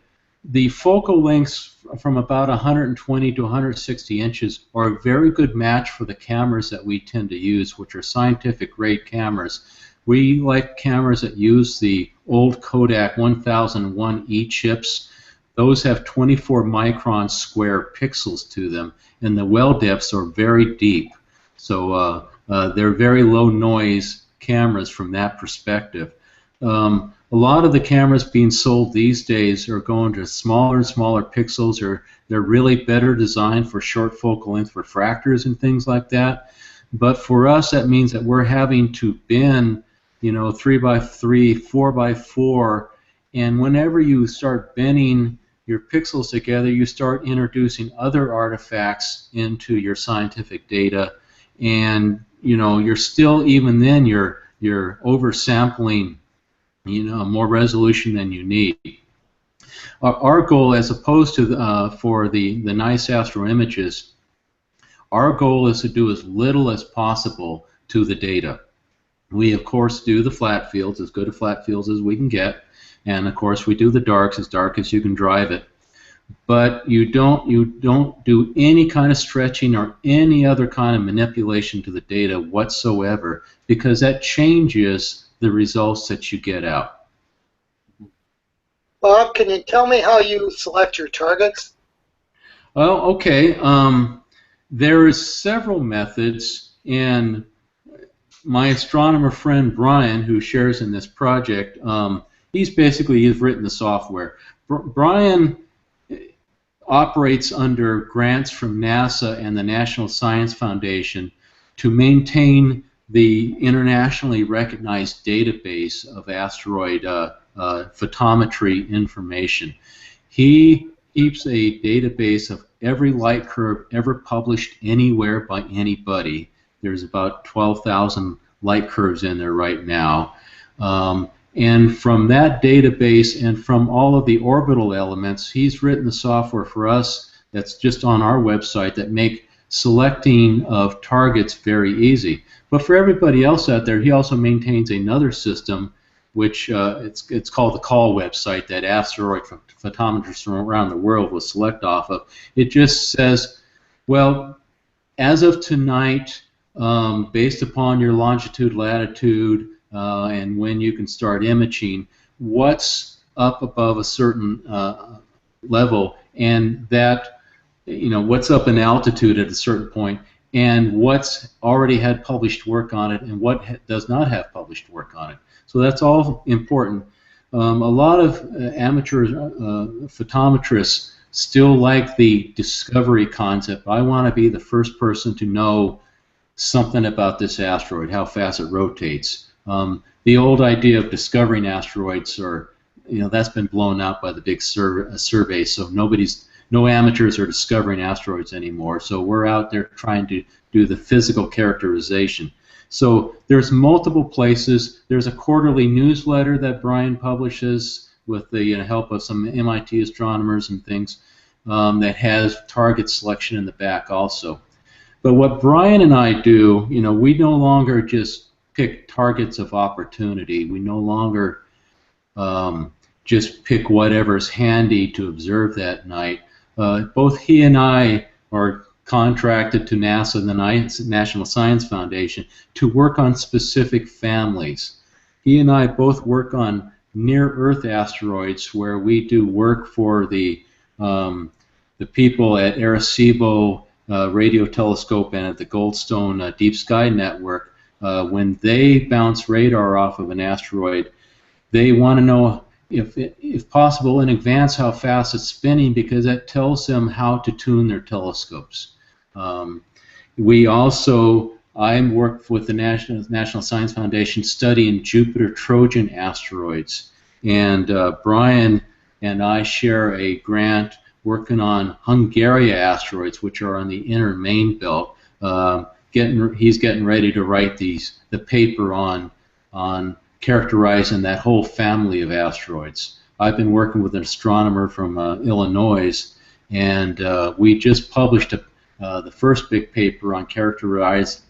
the focal lengths from about 120 to 160 inches are a very good match for the cameras that we tend to use, which are scientific grade cameras. We like cameras that use the old Kodak 1001E chips. Those have 24 micron square pixels to them, and the well depths are very deep. So they're very low noise cameras from that perspective. A lot of the cameras being sold these days are going to smaller and smaller pixels, or they're really better designed for short focal length refractors and things like that. But for us, that means that we're having to bend 3 by 3, 4 by 4, and whenever you start bending your pixels together, you start introducing other artifacts into your scientific data, and you're still, even then, you're oversampling more resolution than you need. Our goal, as opposed to for the nice astro images, our goal is to do as little as possible to the data. We, of course, do the flat fields, as good a flat fields as we can get, and of course we do the darks, as dark as you can drive it. But you don't do any kind of stretching or any other kind of manipulation to the data whatsoever, because that changes the results that you get out. Bob, can you tell me how you select your targets? Well, okay. There is several methods, and my astronomer friend Brian, who shares in this project, he's written the software. Brian operates under grants from NASA and the National Science Foundation to maintain the internationally recognized database of asteroid photometry information. He keeps a database of every light curve ever published anywhere by anybody. There's about 12,000 light curves in there right now. And from that database and from all of the orbital elements, he's written the software for us that's just on our website that make selecting of targets very easy. But for everybody else out there, he also maintains another system, which it's called the call website that asteroid photometrists from around the world will select off of. It just says, well, as of tonight, based upon your longitude, latitude, and when you can start imaging, what's up above a certain level, and that, what's up in altitude at a certain point, and what's already had published work on it, and what does not have published work on it. So that's all important. A lot of amateur photometrists still like the discovery concept. I want to be the first person to know something about this asteroid, how fast it rotates. The old idea of discovering asteroids, that's been blown out by the big survey, so no amateurs are discovering asteroids anymore. So we're out there trying to do the physical characterization. So there's multiple places. There's a quarterly newsletter that Brian publishes with the help of some MIT astronomers and things that has target selection in the back also. But what Brian and I do, we no longer just pick targets of opportunity. We no longer just pick whatever's handy to observe that night. Both he and I are contracted to NASA and the National Science Foundation to work on specific families. He and I both work on near-Earth asteroids, where we do work for the people at Arecibo Radio Telescope and at the Goldstone Deep Sky Network. When they bounce radar off of an asteroid, they want to know, if possible, in advance how fast it's spinning, because that tells them how to tune their telescopes. I work with the National Science Foundation studying Jupiter Trojan asteroids, and Brian and I share a grant working on Hungaria asteroids, which are on the inner main belt. He's getting ready to write the paper on characterizing that whole family of asteroids. I've been working with an astronomer from Illinois, and we just published the first big paper on characterizing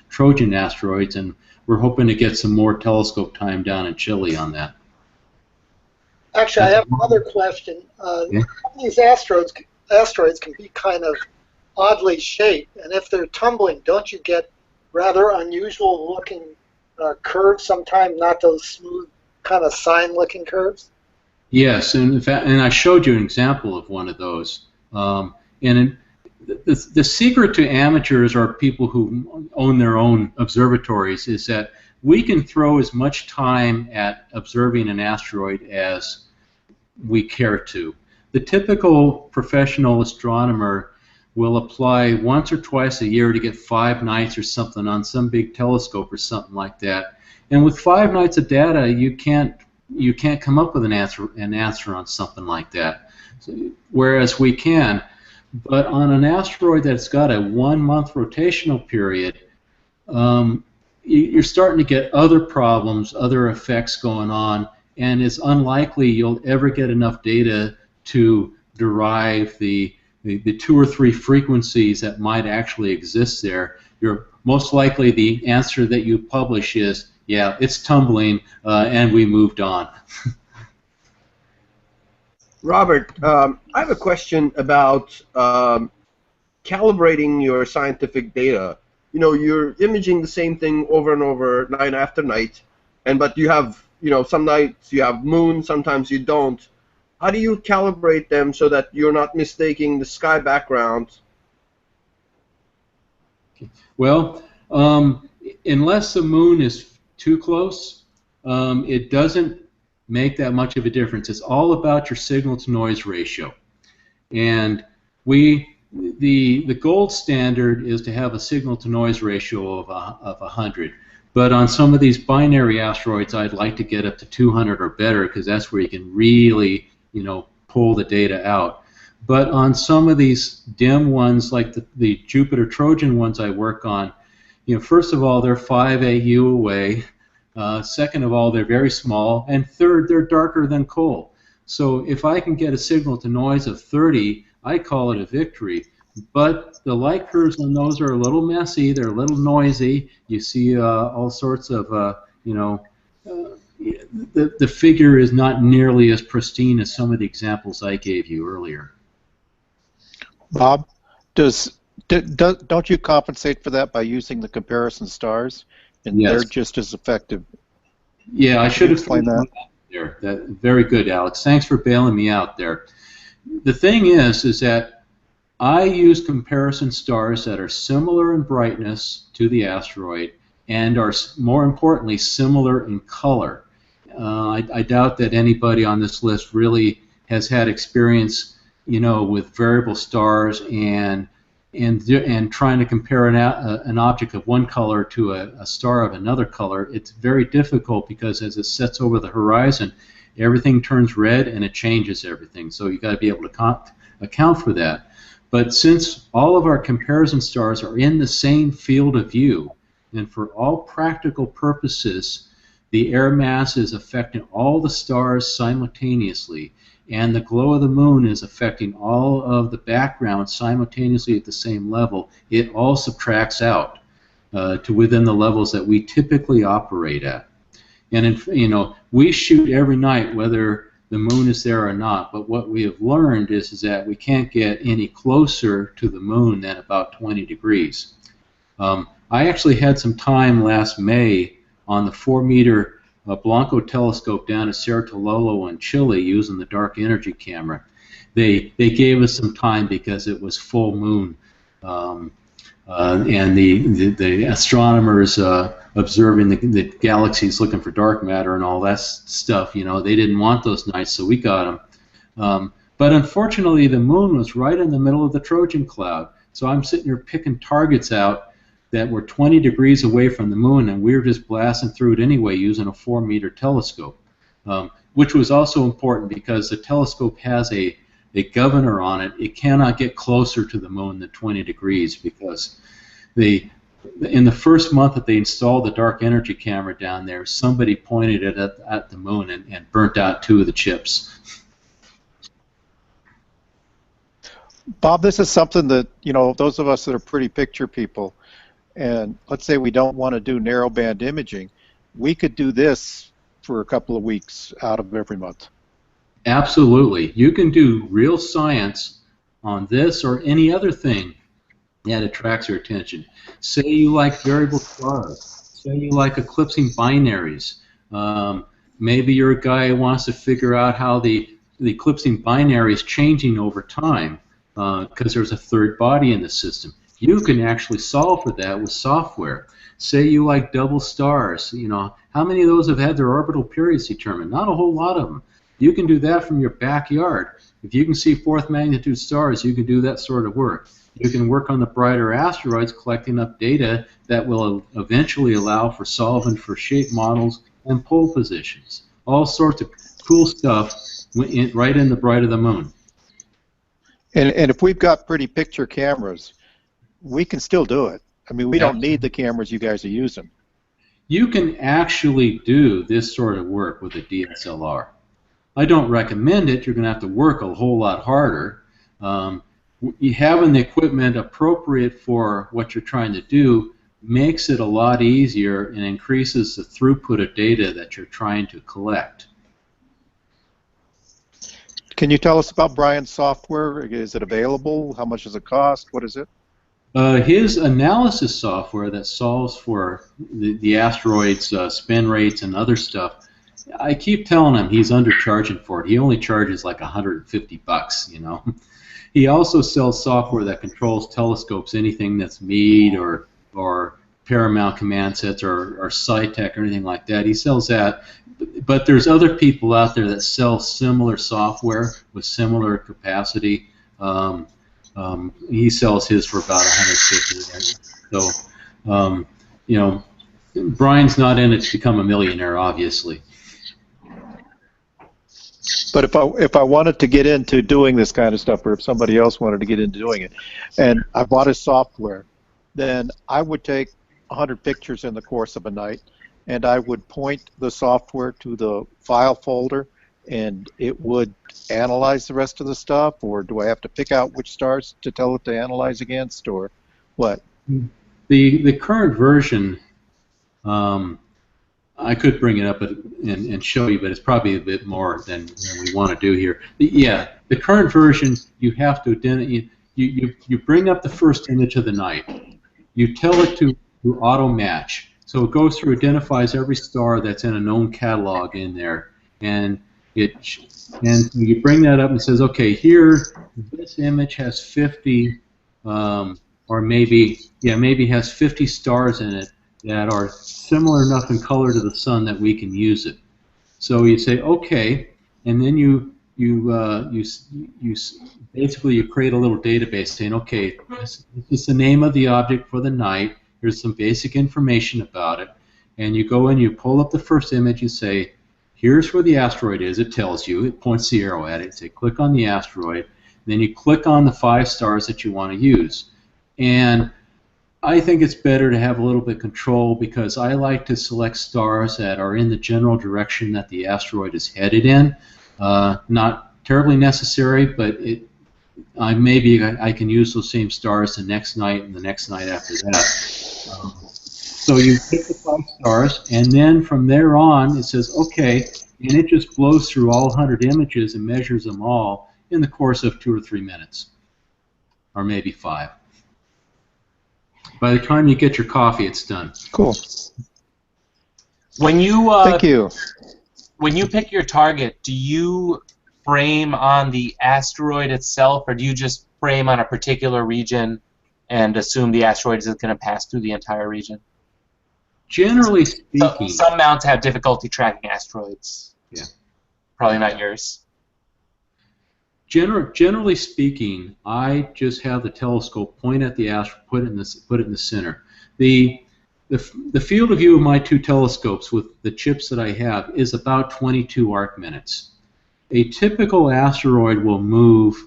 Trojan asteroids, and we're hoping to get some more telescope time down in Chile on that. Actually, I have another question. Yeah. These asteroids can be kind of oddly shaped, and if they're tumbling, don't you get rather unusual looking curves sometimes, not those smooth kind of sine-looking curves? Yes, and in fact, and I showed you an example of one of those. The secret to amateurs, or people who own their own observatories, is that we can throw as much time at observing an asteroid as we care to. The typical professional astronomer will apply once or twice a year to get 5 nights or something on some big telescope or something like that. And with 5 nights of data, you can't come up with an answer on something like that. So, whereas we can. But on an asteroid that's got a 1-month rotational period, you're starting to get other problems, other effects going on, and it's unlikely you'll ever get enough data to derive the 2 or 3 frequencies that might actually exist there. You're most likely the answer that you publish is, yeah, it's tumbling, and we moved on. Robert, I have a question about calibrating your scientific data. You know, you're imaging the same thing over and over, night after night, but you have, you know, some nights you have moon, sometimes you don't. How do you calibrate them so that you're not mistaking the sky background? Well, unless the moon is too close, it doesn't make that much of a difference. It's all about your signal-to-noise ratio. And the gold standard is to have a signal-to-noise ratio of 100. But on some of these binary asteroids, I'd like to get up to 200 or better, because that's where you can really, you know, pull the data out. But on some of these dim ones, like the Jupiter Trojan ones I work on, you know, first of all, they're 5 AU away. Second of all, they're very small. And third, they're darker than coal. So if I can get a signal-to-noise of 30, I call it a victory. But the light curves on those are a little messy. They're a little noisy. You see all sorts of, you know, the figure is not nearly as pristine as some of the examples I gave you earlier. Bob, don't you compensate for that by using the comparison stars? And yes. They're just as effective. Yeah, I should have explained that. There. Very good, Alex. Thanks for bailing me out there. The thing is that I use comparison stars that are similar in brightness to the asteroid and are, more importantly, similar in color. I doubt that anybody on this list really has had experience, you know, with variable stars and trying to compare an object of one color to a star of another color. It's very difficult because as it sets over the horizon, everything turns red and it changes everything. So you've got to be able to account for that. But since all of our comparison stars are in the same field of view, and for all practical purposes, the air mass is affecting all the stars simultaneously, and the glow of the moon is affecting all of the background simultaneously at the same level, it all subtracts out to within the levels that we typically operate at. And you know, we shoot every night whether the moon is there or not, but what we have learned is that we can't get any closer to the moon than about 20 degrees. I actually had some time last May on the 4-meter Blanco telescope down at Cerro Tololo in Chile using the dark energy camera. They gave us some time because it was full moon, and the astronomers observing the galaxies looking for dark matter and all that stuff, you know, they didn't want those nights, so we got them. But unfortunately, the moon was right in the middle of the Trojan cloud, so I'm sitting here picking targets out that were 20 degrees away from the moon, and we were just blasting through it anyway using a 4-meter telescope, which was also important because the telescope has a governor on it. It cannot get closer to the moon than 20 degrees because in the first month that they installed the dark energy camera down there, somebody pointed it at the moon and burnt out 2 of the chips. Bob, this is something that, you know, those of us that are pretty picture people, and let's say we don't want to do narrowband imaging, we could do this for a couple of weeks out of every month. Absolutely. You can do real science on this or any other thing that attracts your attention. Say you like variable stars. Say you like eclipsing binaries. Maybe you're a guy who wants to figure out how the eclipsing binary is changing over time because there's a third body in the system. You can actually solve for that with software. Say you like double stars. You know, how many of those have had their orbital periods determined? Not a whole lot of them. You can do that from your backyard. If you can see fourth magnitude stars, you can do that sort of work. You can work on the brighter asteroids, collecting up data that will eventually allow for solvent for shape models and pole positions. All sorts of cool stuff right in the bright of the moon. And if we've got pretty picture cameras, we can still do it. I mean, we don't need the cameras you guys are using. You can actually do this sort of work with a DSLR. I don't recommend it. You're going to have to work a whole lot harder. Having the equipment appropriate for what you're trying to do makes it a lot easier and increases the throughput of data that you're trying to collect. Can you tell us about Brian's software? Is it available? How much does it cost? What is it? His analysis software that solves for the asteroids' spin rates and other stuff, I keep telling him he's undercharging for it. He only charges like $150, you know. He also sells software that controls telescopes, anything that's Meade or Paramount command sets or SciTech or anything like that. He sells that. But there's other people out there that sell similar software with similar capacity. He sells his for about $150. So, you know, Brian's not in it to become a millionaire, obviously. But if I wanted to get into doing this kind of stuff, or if somebody else wanted to get into doing it, and I bought his software, then I would take 100 pictures in the course of a night, and I would point the software to the file folder, and it would analyze the rest of the stuff, or do I have to pick out which stars to tell it to analyze against, or what? The current version, I could bring it up and show you, but it's probably a bit more than we want to do here. The current version, you have to you bring up the first image of the night. You tell it to auto match. So it goes through, identifies every star that's in a known catalog in there, and you bring that up and says, okay, here this image has 50, or maybe has 50 stars in it that are similar enough in color to the sun that we can use it. So you say okay, and then you basically you create a little database saying, okay, this is the name of the object for the night. Here's some basic information about it, and you go in, you pull up the first image, you say, here's where the asteroid is. It tells you, it points the arrow at it. Say, click on the asteroid, and then you click on the 5 stars that you want to use. And I think it's better to have a little bit of control, because I like to select stars that are in the general direction that the asteroid is headed in. Not terribly necessary, but maybe I can use those same stars the next night and the next night after that. So you pick the 5 stars, and then from there on it says okay, and it just blows through all 100 images and measures them all in the course of 2 or 3 minutes, or maybe 5. By the time you get your coffee, it's done. Cool. When you Thank you. When you pick your target, do you frame on the asteroid itself, or do you just frame on a particular region and assume the asteroid is going to pass through the entire region? Generally speaking, some mounts have difficulty tracking asteroids. Yeah. Probably not yours. Generally speaking, I just have the telescope point at the asteroid, put it in the center. The field of view of my 2 telescopes with the chips that I have is about 22 arc minutes. A typical asteroid will move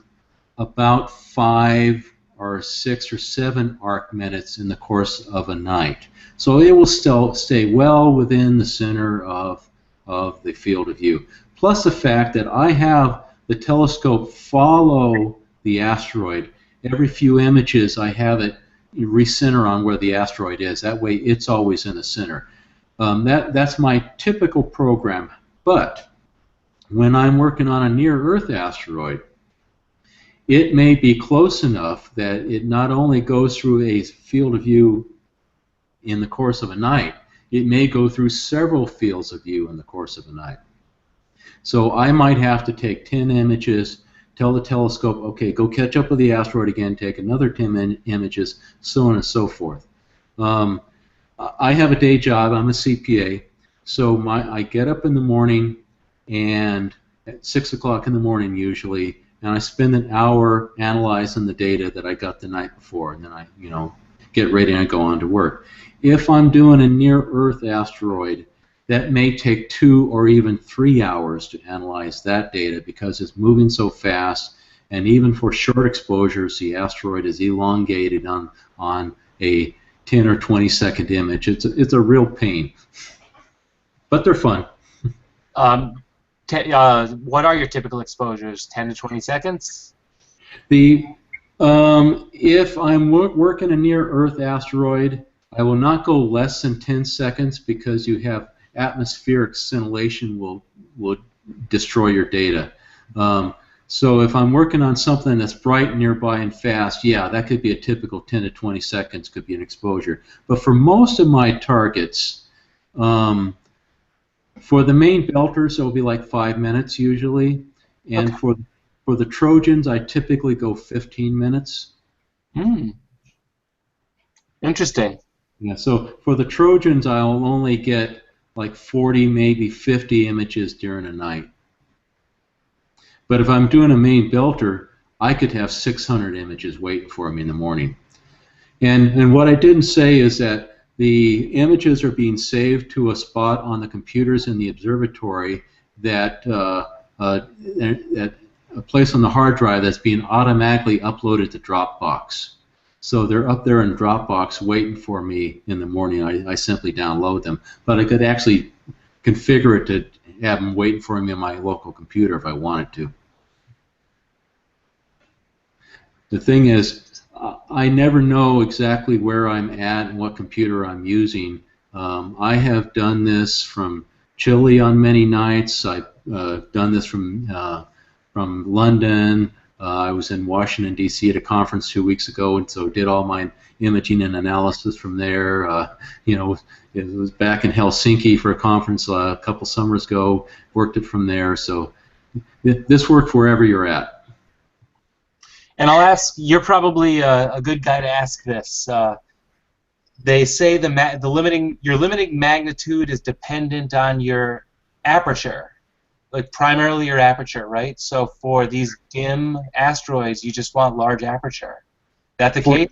about 5 or 6 or 7 arc minutes in the course of a night. So it will still stay well within the center of the field of view. Plus the fact that I have the telescope follow the asteroid. Every few images I have it recenter on where the asteroid is. That way it's always in the center. That's my typical program. But when I'm working on a near-Earth asteroid, it may be close enough that it not only goes through a field of view in the course of a night, it may go through several fields of view in the course of a night. So I might have to take 10 images, tell the telescope, okay, go catch up with the asteroid again, take another 10 images, so on and so forth. I have a day job, I'm a CPA, so I get up in the morning, and at 6 o'clock in the morning usually, and I spend an hour analyzing the data that I got the night before, and then I, get ready and I go on to work. If I'm doing a near-Earth asteroid, that may take 2 or even 3 hours to analyze that data because it's moving so fast, and even for short exposures, the asteroid is elongated on a 10 or 20 second image. It's a real pain, but they're fun. What are your typical exposures? 10 to 20 seconds? If I'm working a near-Earth asteroid, I will not go less than 10 seconds because you have atmospheric scintillation will destroy your data. So if I'm working on something that's bright, nearby, and fast, yeah, that could be a typical 10 to 20 seconds could be an exposure. But for most of my targets, for the main belters, it'll be like 5 minutes usually, and for the Trojans, I typically go 15 minutes. Interesting. Yeah, so for the Trojans, I'll only get like 40, maybe 50 images during a night. But if I'm doing a main belter, I could have 600 images waiting for me in the morning. And what I didn't say is that the images are being saved to a spot on the computers in the observatory that a place on the hard drive that's being automatically uploaded to Dropbox. So they're up there in Dropbox waiting for me in the morning. I simply download them. But I could actually configure it to have them waiting for me on my local computer if I wanted to. The thing is, I never know exactly where I'm at and what computer I'm using. I have done this from Chile on many nights. I've done this from London. I was in Washington, D.C. at a conference 2 weeks ago, and so did all my imaging and analysis from there. It was back in Helsinki for a conference a couple summers ago. Worked it from there. So this worked wherever you're at. And I'll ask, you're probably a good guy to ask this. They say your limiting magnitude is dependent on your aperture, like primarily your aperture, right? So for these dim asteroids, you just want large aperture. That the case?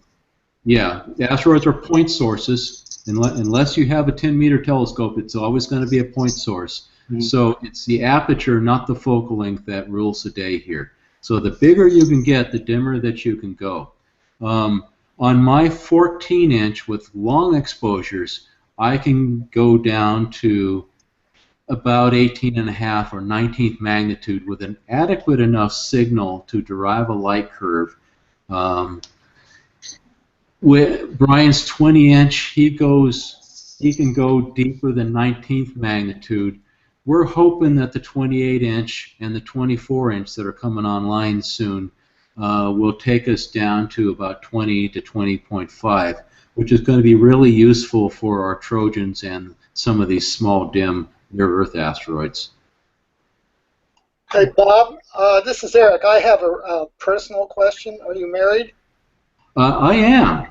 Yeah, the asteroids are point sources. Unless you have a 10-meter telescope, it's always going to be a point source. Mm-hmm. So it's the aperture, not the focal length, that rules the day here. So the bigger you can get, the dimmer that you can go. On my 14-inch with long exposures, I can go down to about 18.5 or 19th magnitude with an adequate enough signal to derive a light curve. With Brian's 20-inch, he can go deeper than 19th magnitude. We're hoping that the 28-inch and the 24-inch that are coming online soon will take us down to about 20 to 20.5, which is going to be really useful for our Trojans and some of these small, dim, near-Earth asteroids. Hey, Bob, this is Eric. I have a personal question. Are you married? I am.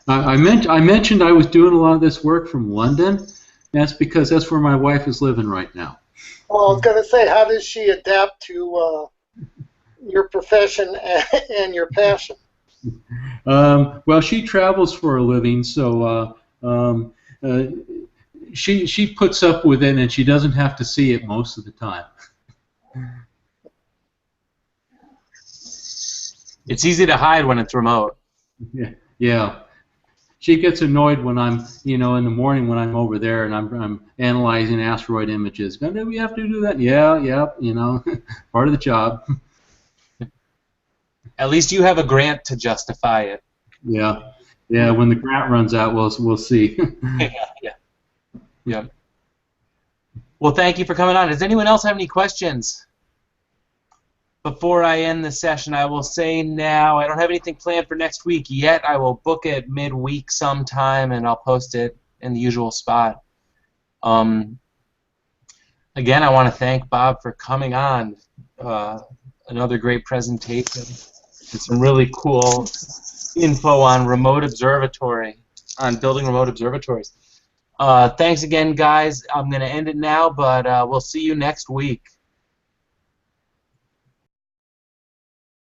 I mentioned I was doing a lot of this work from London. That's because that's where my wife is living right now. Well, I was going to say, how does she adapt to your profession and your passion? Well, she travels for a living, so she puts up with it, and she doesn't have to see it most of the time. It's easy to hide when it's remote. Yeah. She gets annoyed when I'm, in the morning when I'm over there and I'm analyzing asteroid images. Do we have to do that? Yeah, part of the job. At least you have a grant to justify it. Yeah. When the grant runs out, we'll see. Yeah. Well, thank you for coming on. Does anyone else have any questions? Before I end the session, I will say now, I don't have anything planned for next week yet. I will book it midweek sometime, and I'll post it in the usual spot. Again, I want to thank Bob for coming on. Another great presentation. And some really cool info on remote observatory, on building remote observatories. Thanks again, guys. I'm going to end it now, but we'll see you next week.